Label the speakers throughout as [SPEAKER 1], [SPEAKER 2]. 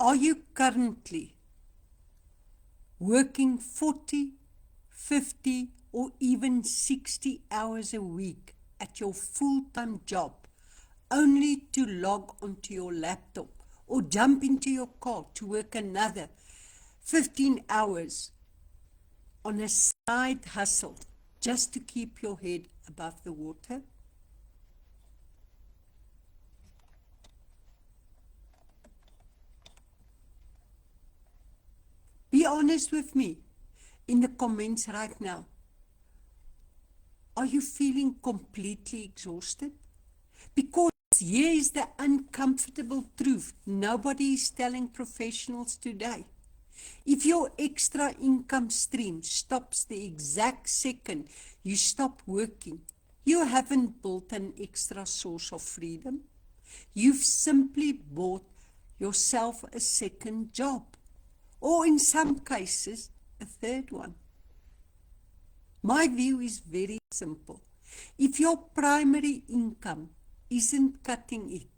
[SPEAKER 1] Are you currently working 40, 50, or even 60 hours a week at your full-time job only to log onto your laptop or jump into your car to work another 15 hours on a side hustle just to keep your head above the water? Be honest with me in the comments right now. Are you feeling completely exhausted? Because here is the uncomfortable truth nobody is telling professionals today. If your extra income stream stops the exact second you stop working, you haven't built an extra source of freedom. You've simply bought yourself a second job, or in some cases, a third one. My view is very simple. If your primary income isn't cutting it,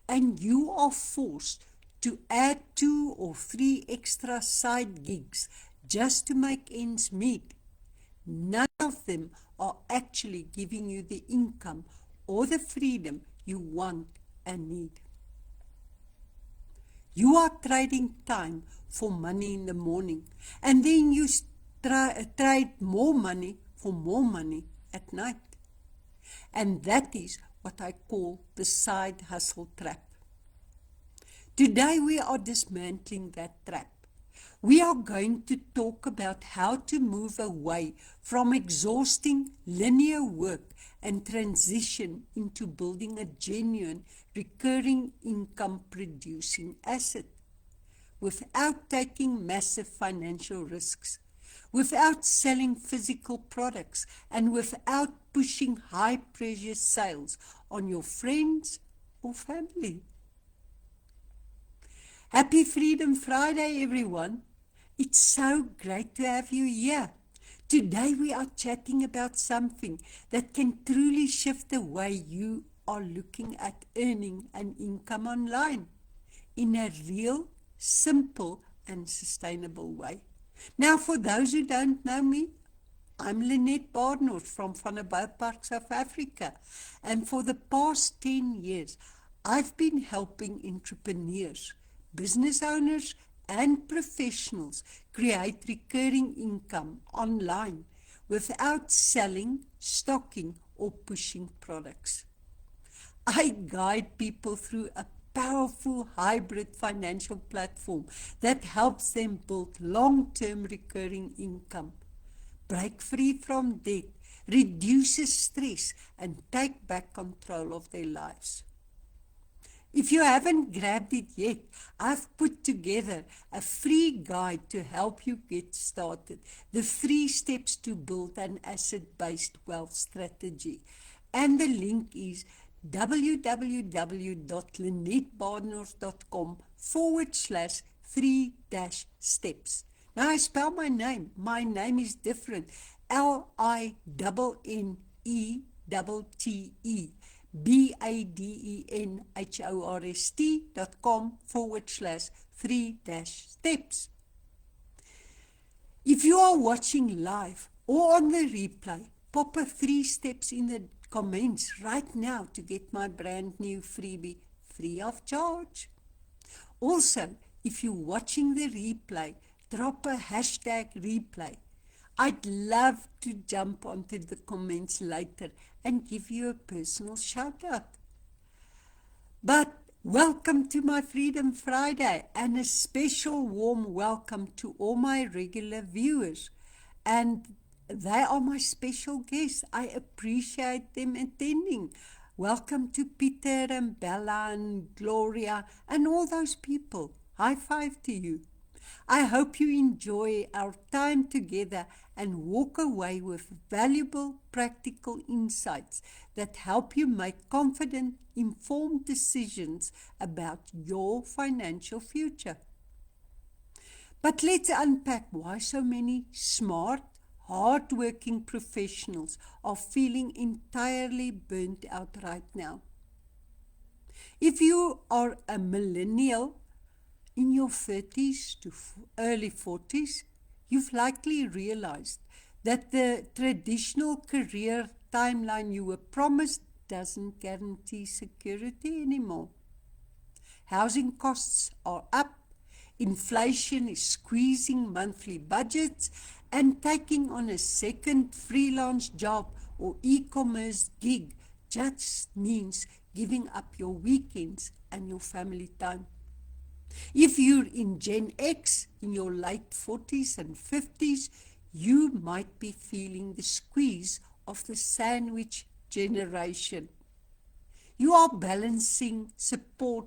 [SPEAKER 1] and you are forced to add 2 or 3 extra side gigs just to make ends meet, none of them are actually giving you the income or the freedom you want and need. You are trading time for money in the morning, and then you trade more money for more money at night. And that is what I call the side hustle trap. Today we are dismantling that trap. We are going to talk about how to move away from exhausting linear work and transition into building a genuine recurring income producing asset without taking massive financial risks, without selling physical products, and without pushing high pressure sales on your friends or family. Happy Freedom Friday, everyone. It's so great to have you here. Today we are chatting about something that can truly shift the way you are looking at earning an income online in a real, simple and sustainable way. Now, for those who don't know me, I'm Lynette Badenhorst from Vanderbijlpark, South Africa, and for the past 10 years, I've been helping entrepreneurs, business owners, and professionals create recurring income online without selling, stocking, or pushing products. I guide people through a powerful hybrid financial platform that helps them build long-term recurring income, break free from debt, reduces stress, and take back control of their lives. If you haven't grabbed it yet, I've put together a free guide to help you get started. The 3 steps to build an asset-based wealth strategy. And the link is www.lynettebadenhorst.com/3-steps. Now I spell my name. My name is different. LINNETTE. BADENHORST.com/3-steps. If you are watching live or on the replay, pop a 3 steps in the comments right now to get my brand new freebie free of charge. Also, if you're watching the replay, drop a #replay. I'd love to jump onto the comments later and give you a personal shout out. But welcome to my Freedom Friday, and a special warm welcome to all my regular viewers. And they are my special guests. I appreciate them attending. Welcome to Peter and Bella and Gloria and all those people. High five to you. I hope you enjoy our time together and walk away with valuable, practical insights that help you make confident, informed decisions about your financial future. But let's unpack why so many smart, hard-working professionals are feeling entirely burnt out right now. If you are a millennial, In your 30s to early 40s, you've likely realized that the traditional career timeline you were promised doesn't guarantee security anymore. Housing costs are up, inflation is squeezing monthly budgets, and taking on a second freelance job or e-commerce gig just means giving up your weekends and your family time. If you're in Gen X, in your late 40s and 50s, you might be feeling the squeeze of the sandwich generation. You are balancing supporting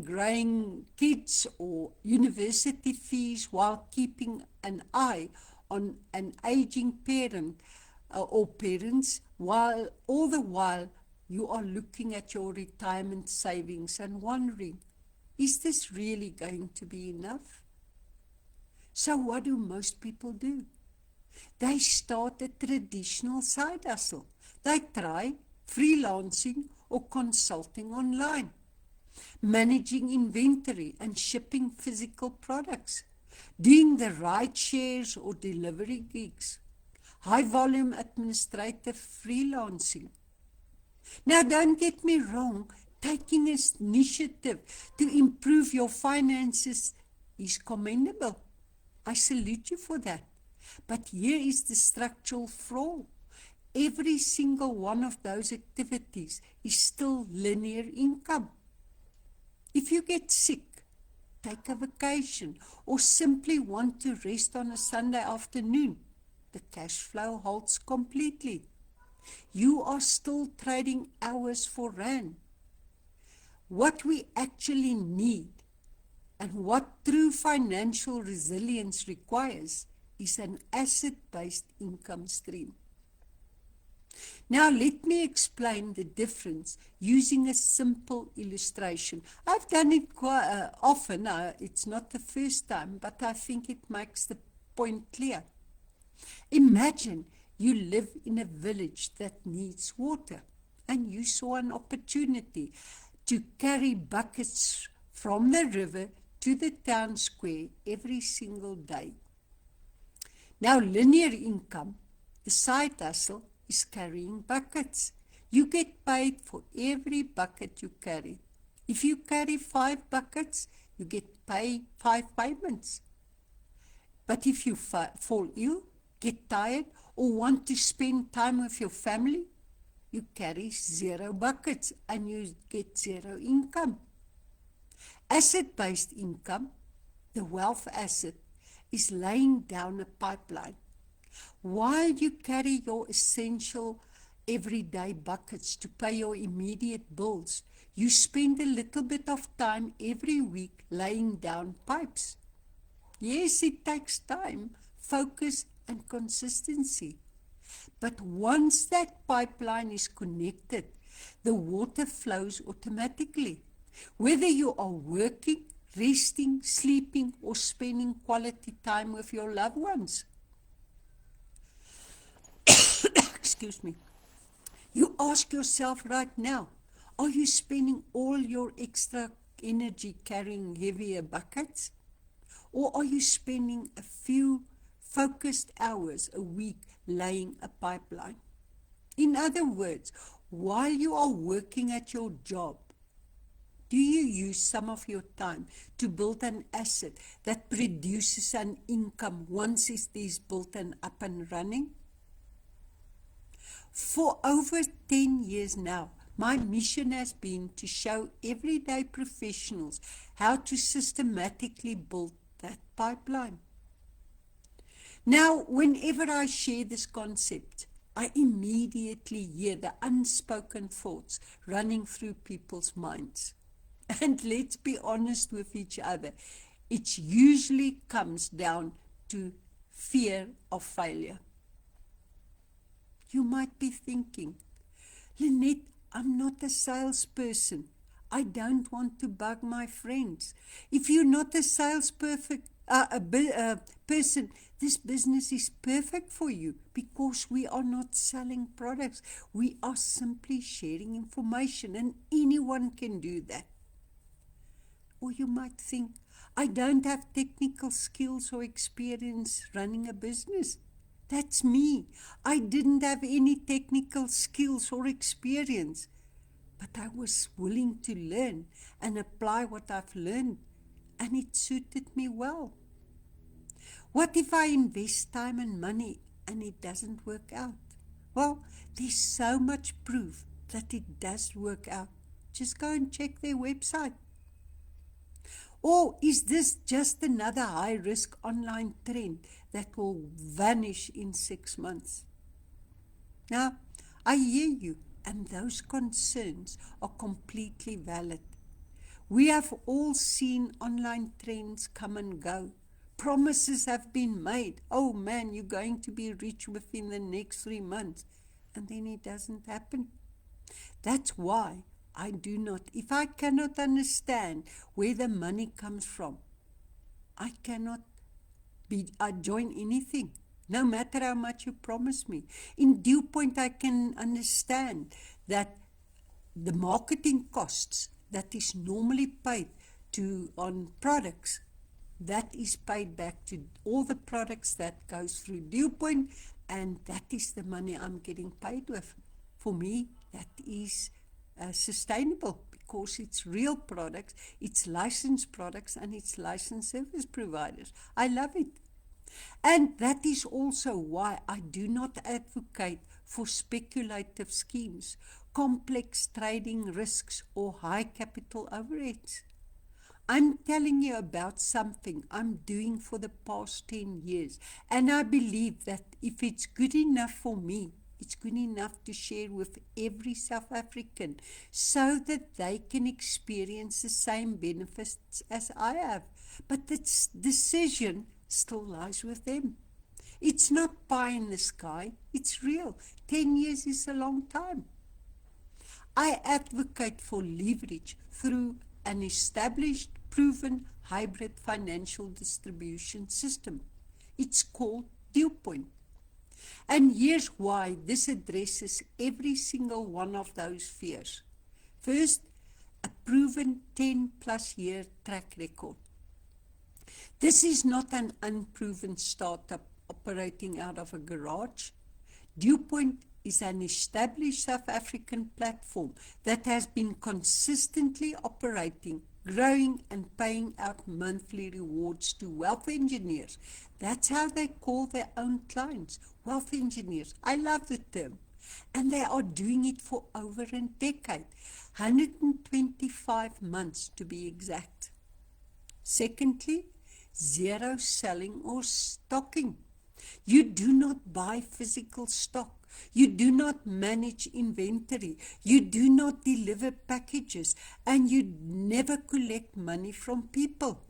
[SPEAKER 1] growing kids or university fees while keeping an eye on an aging parent or parents, while all the while you are looking at your retirement savings and wondering, is this really going to be enough? So what do most people do? They start a traditional side hustle. They try freelancing or consulting online, managing inventory and shipping physical products, doing the ride shares or delivery gigs, high volume administrative freelancing. Now, don't get me wrong, taking initiative to improve your finances is commendable. I salute you for that. But here is the structural flaw. Every single one of those activities is still linear income. If you get sick, take a vacation, or simply want to rest on a Sunday afternoon, the cash flow holds completely. You are still trading hours for rand. What we actually need and what true financial resilience requires is an asset-based income stream. Now let me explain the difference using a simple illustration. I've done it quite often. It's not the first time, but I think it makes the point clear. Imagine you live in a village that needs water and you saw an opportunity to carry buckets from the river to the town square every single day. Now, linear income, the side hustle, is carrying buckets. You get paid for every bucket you carry. If you carry 5 buckets, you get paid 5 payments. But if you fall ill, get tired, or want to spend time with your family, you carry 0 buckets and you get 0 income. Asset-based income, the wealth asset, is laying down a pipeline. While you carry your essential everyday buckets to pay your immediate bills, you spend a little bit of time every week laying down pipes. Yes, it takes time, focus, and consistency. But once that pipeline is connected, the water flows automatically. Whether you are working, resting, sleeping, or spending quality time with your loved ones. Excuse me. You ask yourself right now, are you spending all your extra energy carrying heavier buckets? Or are you spending a few focused hours a week laying a pipeline? In other words, while you are working at your job, do you use some of your time to build an asset that produces an income once it is built and up and running? For over 10 years now, my mission has been to show everyday professionals how to systematically build that pipeline. Now, whenever I share this concept, I immediately hear the unspoken thoughts running through people's minds. And let's be honest with each other, it usually comes down to fear of failure. You might be thinking, Lynette, I'm not a salesperson. I don't want to bug my friends. If you're not a salesperson, this business is perfect for you because we are not selling products. We are simply sharing information and anyone can do that. Or you might think, I don't have technical skills or experience running a business. That's me. I didn't have any technical skills or experience, but I was willing to learn and apply what I've learned, and it suited me well. What if I invest time and money and it doesn't work out? Well, there's so much proof that it does work out. Just go and check their website. Or is this just another high-risk online trend that will vanish in 6 months? Now, I hear you, and those concerns are completely valid. We have all seen online trends come and go. Promises have been made. Oh man, you're going to be rich within the next 3 months. And then it doesn't happen. That's why I do not, if I cannot understand where the money comes from, I cannot join anything, no matter how much you promise me. In due point, I can understand that the marketing costs that is normally paid on products, that is paid back to all the products that goes through due point, and that is the money I'm getting paid with. For me, that is sustainable because it's real products, it's licensed products, and it's licensed service providers. I love it. And that is also why I do not advocate for speculative schemes, complex trading risks, or high capital overheads. I'm telling you about something I'm doing for the past 10 years, and I believe that if it's good enough for me, it's good enough to share with every South African so that they can experience the same benefits as I have. But the decision still lies with them. It's not pie in the sky, it's real. 10 years is a long time. I advocate for leverage through an established, proven hybrid financial distribution system. It's called DuePoint. And here's why this addresses every single one of those fears. First, a proven 10 plus year track record. This is not an unproven startup operating out of a garage. DuePoint is an established South African platform that has been consistently operating, growing, and paying out monthly rewards to wealth engineers. That's how they call their own clients, wealth engineers. I love the term. And they are doing it for over a decade, 125 months to be exact. Secondly, zero selling or stocking. You do not buy physical stock. You do not manage inventory. You do not deliver packages, and you never collect money from people.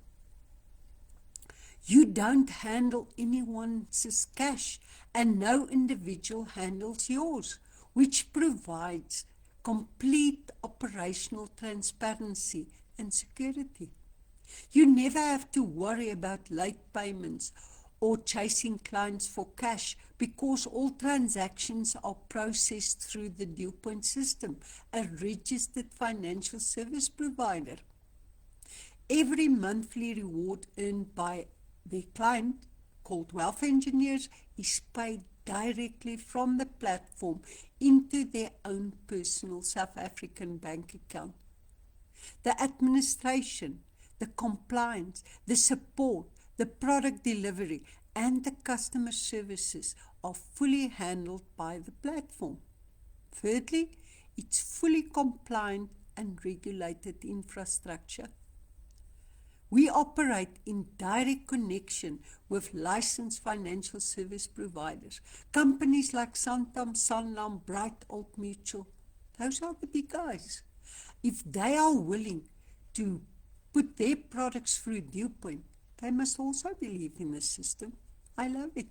[SPEAKER 1] You don't handle anyone's cash, and no individual handles yours, which provides complete operational transparency and security. You never have to worry about late payments or chasing clients for cash because all transactions are processed through the DuePoint system, a registered financial service provider. Every monthly reward earned by the client, called wealth engineers, is paid directly from the platform into their own personal South African bank account. The administration, the compliance, the support, the product delivery, and the customer services are fully handled by the platform. Thirdly, it's fully compliant and regulated infrastructure. We operate in direct connection with licensed financial service providers, companies like Santam, Sanlam, Bright, Old Mutual. Those are the big guys. If they are willing to put their products through DuePoint, they must also believe in the system. I love it.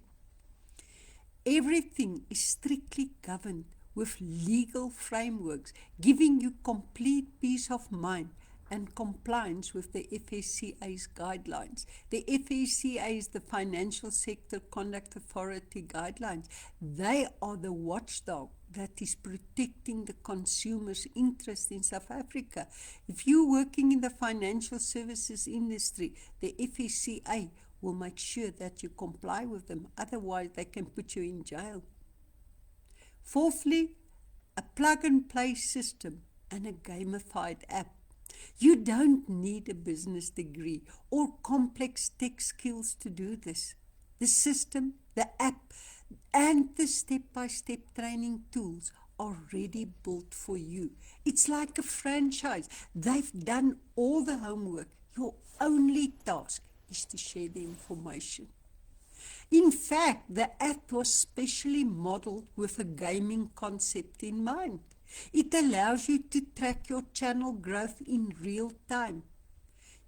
[SPEAKER 1] Everything is strictly governed with legal frameworks, giving you complete peace of mind and compliance with the FSCA's guidelines. The FSCA is the Financial Sector Conduct Authority guidelines. They are the watchdog that is protecting the consumer's interest in South Africa. If you're working in the financial services industry, the FSCA will make sure that you comply with them. Otherwise, they can put you in jail. Fourthly, a plug-and-play system and a gamified app. You don't need a business degree or complex tech skills to do this. The system, the app, and the step-by-step training tools are already built for you. It's like a franchise. They've done all the homework. Your only task is to share the information. In fact, the app was specially modeled with a gaming concept in mind. It allows you to track your channel growth in real time.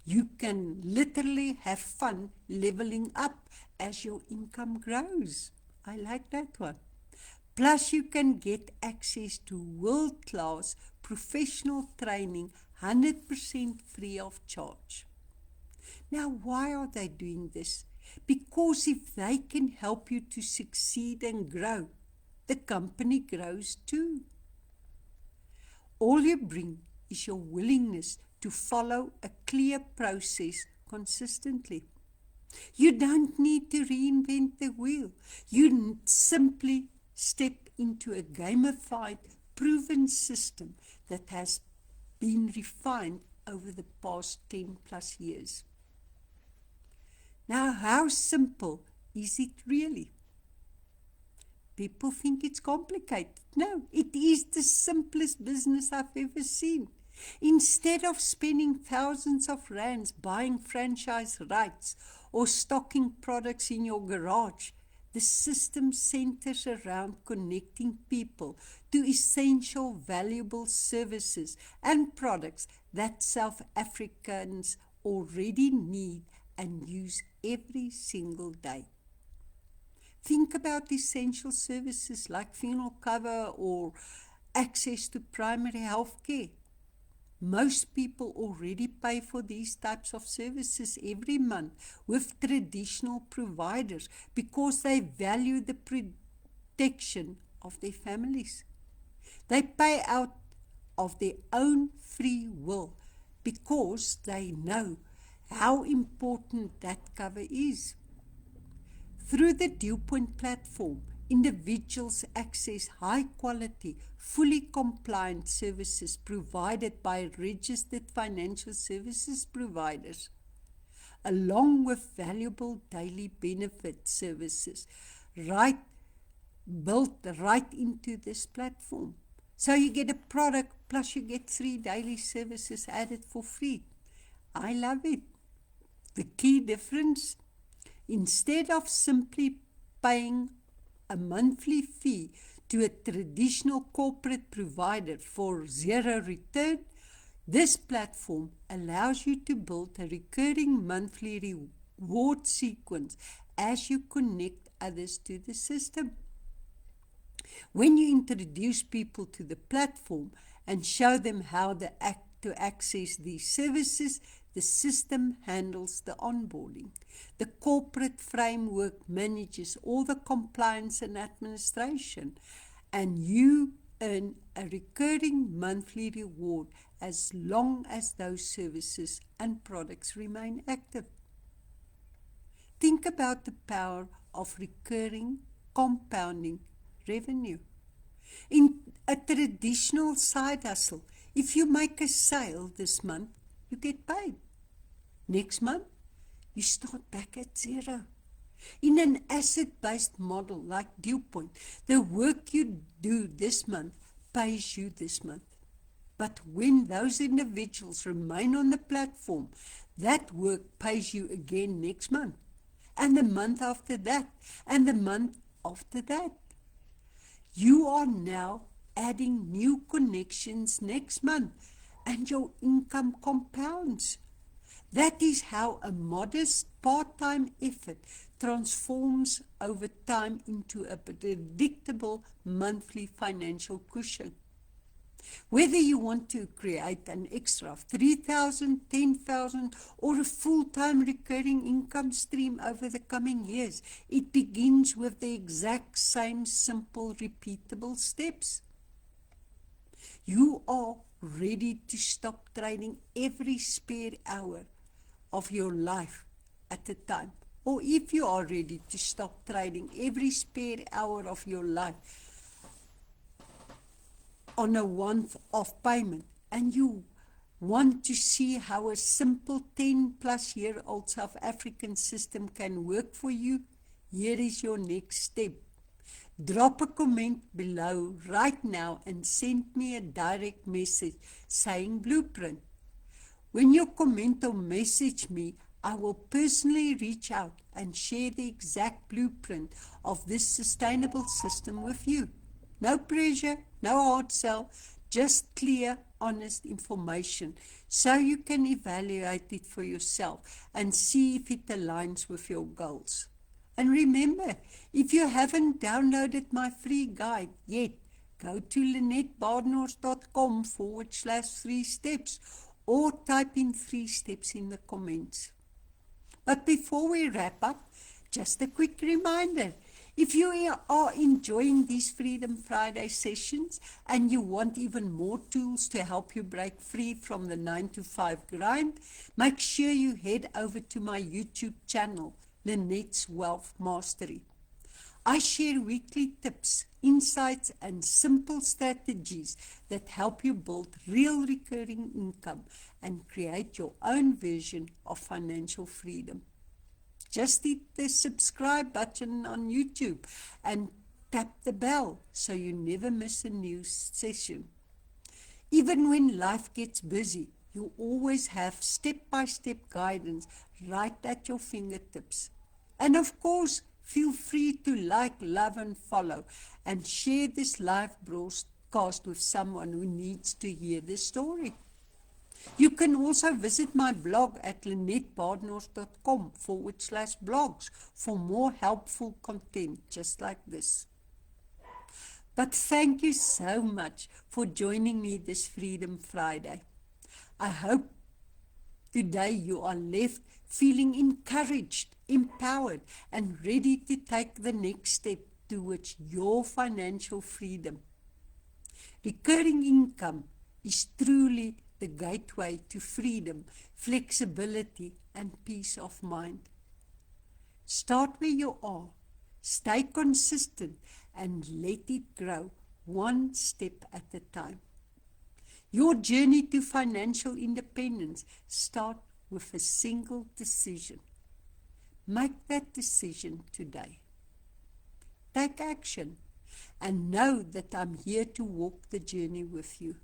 [SPEAKER 1] You can literally have fun leveling up as your income grows. I like that one. Plus, you can get access to world-class professional training 100% free of charge. Now, why are they doing this? Because if they can help you to succeed and grow, the company grows too. All you bring is your willingness to follow a clear process consistently. You don't need to reinvent the wheel. You simply step into a gamified, proven system that has been refined over the past 10 plus years. Now, how simple is it really? People think it's complicated. No, it is the simplest business I've ever seen. Instead of spending thousands of rands buying franchise rights or stocking products in your garage, the system centers around connecting people to essential, valuable services and products that South Africans already need and use every single day. Think about essential services like funeral cover or access to primary health care. Most people already pay for these types of services every month with traditional providers because they value the protection of their families. They pay out of their own free will because they know how important that cover is. Through the DuPont platform, individuals access high-quality, fully compliant services provided by registered financial services providers, along with valuable daily benefit services built right into this platform. So you get a product plus you get 3 daily services added for free. I love it. The key difference? Instead of simply paying a monthly fee to a traditional corporate provider for zero return, this platform allows you to build a recurring monthly reward sequence as you connect others to the system. When you introduce people to the platform and show them how to access these services, the system handles the onboarding. The corporate framework manages all the compliance and administration, and you earn a recurring monthly reward as long as those services and products remain active. Think about the power of recurring, compounding revenue. In a traditional side hustle, if you make a sale this month, you get paid. Next month, you start back at zero. In an asset-based model like DuPont, the work you do this month pays you this month. But when those individuals remain on the platform, that work pays you again next month, and the month after that, and the month after that. You are now adding new connections next month, and your income compounds. That is how a modest part-time effort transforms over time into a predictable monthly financial cushion. Whether you want to create an extra of 3,000, 10,000, or a full-time recurring income stream over the coming years, it begins with the exact same simple, repeatable steps. You are ready to stop trading every spare hour of your life at a time. Or if you are ready to stop trading every spare hour of your life on a one-off payment, and you want to see how a simple 10-plus-year-old South African system can work for you, here is your next step. Drop a comment below right now and send me a direct message saying Blueprint. When you comment or message me, I will personally reach out and share the exact blueprint of this sustainable system with you. No pressure, no hard sell, just clear, honest information so you can evaluate it for yourself and see if it aligns with your goals. And remember, if you haven't downloaded my free guide yet, go to LynetteBadenhorst.com/3 steps or type in 3 steps in the comments. But before we wrap up, just a quick reminder. If you are enjoying these Freedom Friday sessions and you want even more tools to help you break free from the 9-to-5 grind, make sure you head over to my YouTube channel, Lynette's Wealth Mastery. I share weekly tips, insights, and simple strategies that help you build real recurring income and create your own version of financial freedom. Just hit the subscribe button on YouTube and tap the bell so you never miss a new session. Even when life gets busy, you always have step-by-step guidance right at your fingertips. And of course, feel free to like, love, and follow, and share this live broadcast with someone who needs to hear the story. You can also visit my blog at LynetteBadenhorst.com/blogs for more helpful content just like this. But thank you so much for joining me this Freedom Friday. I hope today you are left feeling encouraged, empowered, and ready to take the next step towards your financial freedom. Recurring income is truly the gateway to freedom, flexibility, and peace of mind. Start where you are, stay consistent, and let it grow one step at a time. Your journey to financial independence starts with a single decision. Make that decision today. Take action and know that I'm here to walk the journey with you.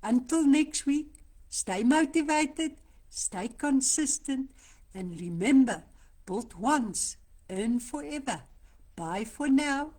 [SPEAKER 1] Until next week, stay motivated, stay consistent, and remember, build once, earn forever. Bye for now.